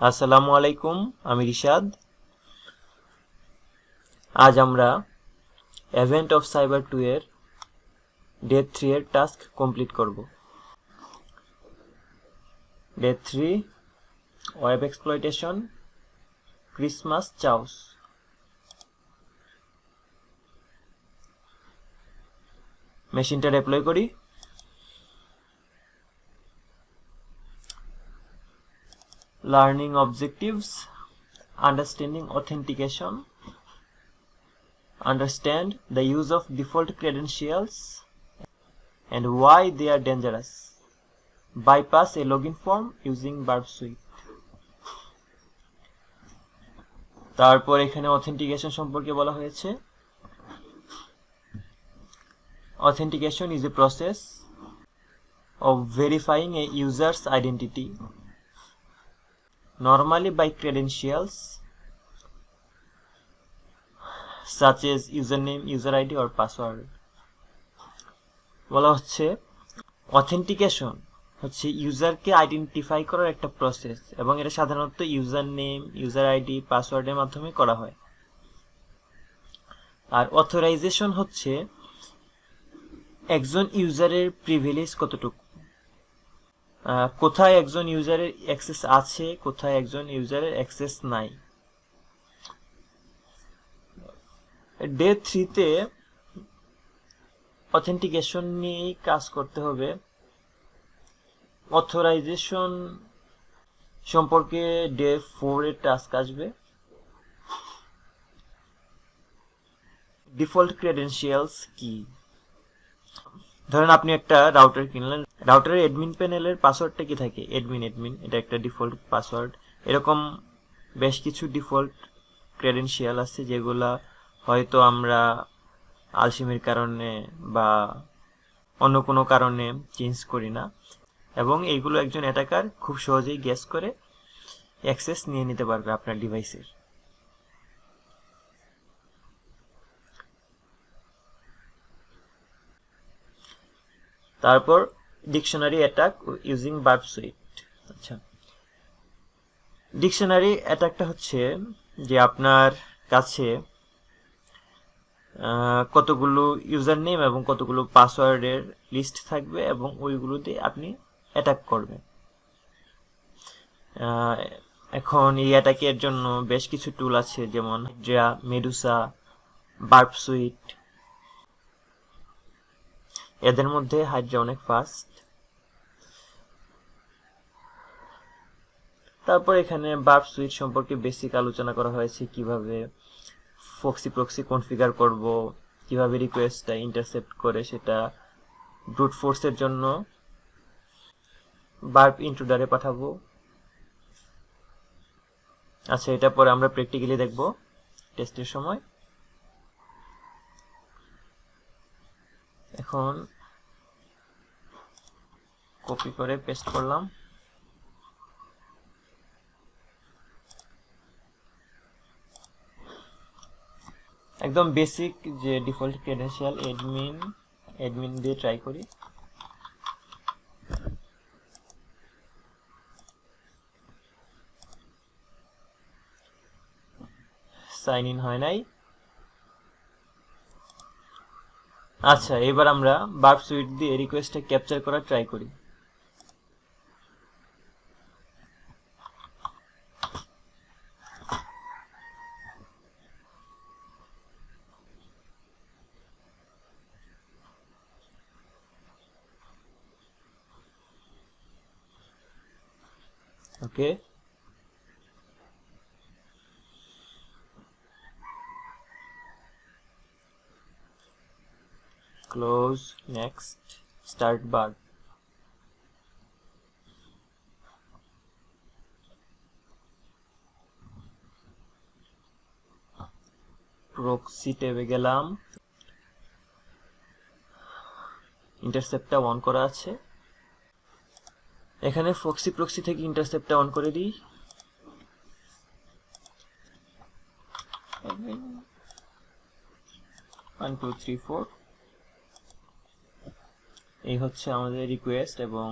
আসসালামু আলাইকুম, আমি রিশাদ। আজ আমরা ইভেন্ট অফ সাইবার 2 এর ডে 3 এর টাস্ক কমপ্লিট করব। Day 3 web exploitation Christmas chaos. মেশিনটা ডিপ্লয় করি। Learning objectives: understanding authentication, understand the use of default credentials and why they are dangerous, bypass a login form using Burp Suite। তারপর এখানে authentication সম্পর্কে বলা হয়েছে। Authentication is a process of verifying a user's identity, normally by credentials such as username, user ID or password। বলা হচ্ছে authentication হচ্ছে ইউজারকে identify করার একটা প্রসেস এবং এটা সাধারণত ইউজার নেম, ইউজার আইডি, পাসওয়ার্ডের মাধ্যমে করা হয়। আর অথরাইজেশন হচ্ছে একজন ইউজারের প্রিভিলেজ কতটুকু, কোথায় একজন ইউজারের অ্যাক্সেস আছে, কোথায় একজন ইউজারের অ্যাক্সেস নাই। ডে 3 তে অথেন্টিকেশন নিয়ে কাজ করতে হবে। অথরাইজেশন সম্পর্কে ডে 4 এর টাস্ক আসবে। ডিফল্ট ক্রেডেনশিয়ালস কি? ধরেন আপনি একটা রাউটার কিনলেন, রাউটারের অ্যাডমিন প্যানেলের পাসওয়ার্ডটা কি থাকে? অ্যাডমিন, এটা একটা ডিফল্ট পাসওয়ার্ড। এরকম বেশ কিছু ডিফল্ট ক্রেডেনশিয়াল আছে যেগুলা হয়তো আমরা আলসেমির কারণে বা অন্য কোনো কারণে চেঞ্জ করি না, এবং এইগুলো একজন অ্যাটাকার খুব সহজেই গেস করে অ্যাক্সেস নিয়ে নিতে পারবে আপনার ডিভাইসের। তারপর dictionary attack using burp sweet. আচ্ছা, ডিকশনারি অ্যাটাকটা হচ্ছে যে আপনার কাছে কতগুলো ইউজার নেম এবং কতগুলো পাসওয়ার্ডের লিস্ট থাকবে এবং ওইগুলোতে আপনি অ্যাটাক করবেন। এখন এই অ্যাটাকের জন্য বেশ কিছু টুল আছে, যেমন হাইড্রা, মেডুসা, বার্প সুইট। এদের মধ্যে হাইড্রা অনেক ফাস্ট। তারপর এখানে বার্প সুইট সম্পর্কে বেসিক আলোচনা করা হয়েছে, কিভাবে ফক্সি প্রক্সি কনফিগার করব, কিভাবে রিকোয়েস্টটা ইন্টারসেপ্ট করে সেটা ব্রুট ফোর্সের জন্য বার্প ইন্ট্রুডারে পাঠাবো। আচ্ছা, এটা পরে আমরা প্র্যাকটিক্যালি দেখব টেস্টের সময়। এখন কপি করে পেস্ট করলাম। একদম বেসিক যে ডিফল্ট ক্রেডেনশিয়াল অ্যাডমিন দিয়ে ট্রাই করি। সাইন ইন হয় নাই। আচ্ছা, এবার আমরা বার্প সুইট দিয়ে রিকোয়েস্টটা ক্যাপচার করার ট্রাই করি। Okay, close, next, start Burp. Proxy ট্যাবে গেলাম, ইন্টারসেপ্টটা অন করা আছে। এখানে ফক্সি প্রক্সি থেকে ইন্টারসেপ্টটা অন করে দিই। 1 2 3 4 এই হচ্ছে আমাদের রিকোয়েস্ট এবং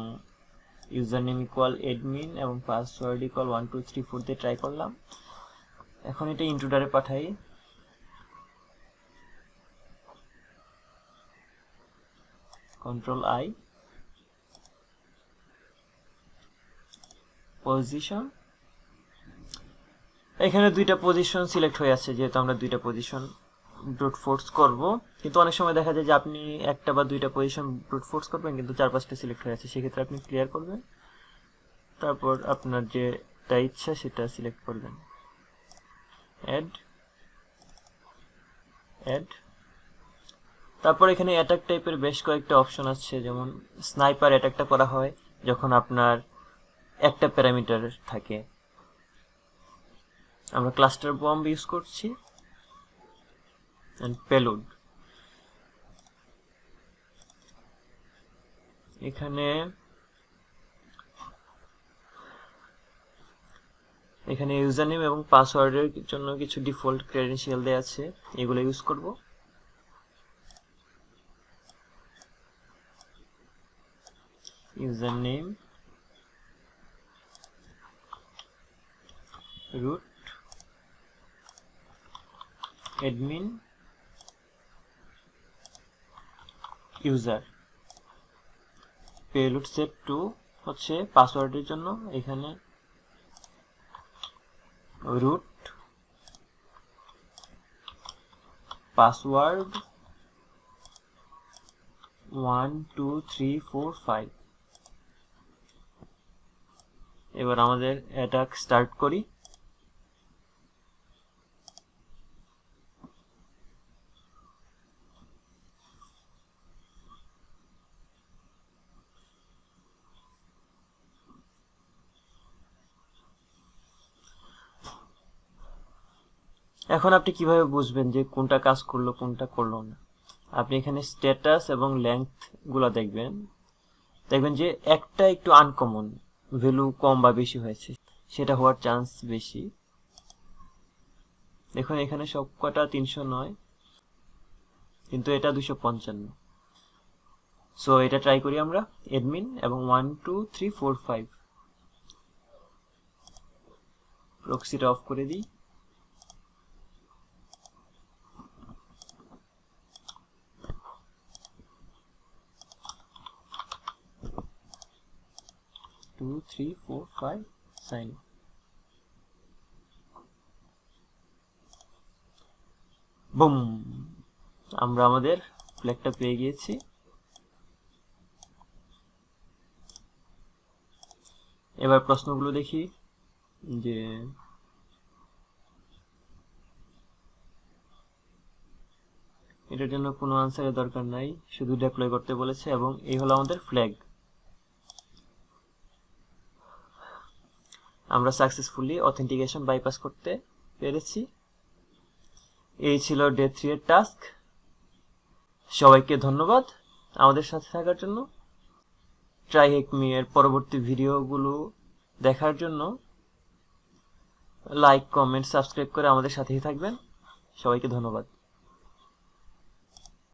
ইউজার নেম ইকুয়াল অ্যাডমিন এবং পাসওয়ার্ড ইকুয়াল 1 2 3 4 দিয়ে ট্রাই করলাম। এখন এটা ইন্ট্রুডারে পাঠাই। Ctrl I, পজিশন, এখানে দুইটা পজিশন সিলেক্ট হয়ে আছে, যেহেতু আমরা দুইটা পজিশন ব্রুট ফোর্স করব, কিন্তু অনেক সময় দেখা যায় যে আপনি একটা বা দুইটা পজিশন ব্রুট ফোর্স করবেন কিন্তু 4-5টা সিলেক্ট হয়ে আছে, সেক্ষেত্রে আপনি ক্লিয়ার করবেন, তারপর আপনার যেটা ইচ্ছা সেটা সিলেক্ট করবেন। অ্যাড, তারপর এখানে অ্যাটাক টাইপের বেশ কয়েকটা অপশন আছে, যেমন স্নাইপার অ্যাটাকটা করা হয় যখন আপনার একটা প্যারামিটার থাকে। আমরা ক্লাস্টার বম্ব ইউজ করছি, এন্ড পেলোড। এখানে ইউজার নেম এবং পাসওয়ার্ডের জন্য কিছু ডিফল্ট ক্রেডেনশিয়াল দেওয়া আছে, এগুলো ইউজ করব। User name root admin user, payload set to হচ্ছে পাসওয়ার্ডের জন্য, এখানে root পাসওয়ার্ড 1 2 3 4 5। এবার আমাদের অ্যাটাক স্টার্ট করি। এখন আপনি কিভাবে বুঝবেন যে কোনটা কাজ করলো কোনটা করলো না? আপনি এখানে স্ট্যাটাস এবং লেংথ গুলা দেখবেন যে একটা একটু আনকমন, ভ্যালু কম বা বেশি হয়েছে, সেটা হওয়ার চান্স বেশি। দেখুন এখানে সবকটা 309, কিন্তু এটা 255। সো এটা ট্রাই করি আমরা, অ্যাডমিন এবং 1 2 3 4 5। প্রক্সিটা অফ করে দিই। Two 3 4 5 sign. বুম, আমরা আমাদের ফ্ল্যাগটা পেয়ে গিয়েছি। এবার প্রশ্নগুলো দেখি, যে এটার জন্য কোনো আনসারের দরকার নাই, শুধু ডিপ্লয় করতে বলেছে, এবং এই হলো আমাদের ফ্ল্যাগ। আমরা সাকসেসফুলি অথেন্টিকেশন বাইপাস করতে পেরেছি। এই ছিল ডে 3 এর টাস্ক। সবাইকে ধন্যবাদ আমাদের সাথে থাকার জন্য। ট্রাই হেক মি এর পরবর্তী ভিডিওগুলো দেখার জন্য লাইক, কমেন্ট, সাবস্ক্রাইব করে আমাদের সাথেই থাকবেন। সবাইকে ধন্যবাদ।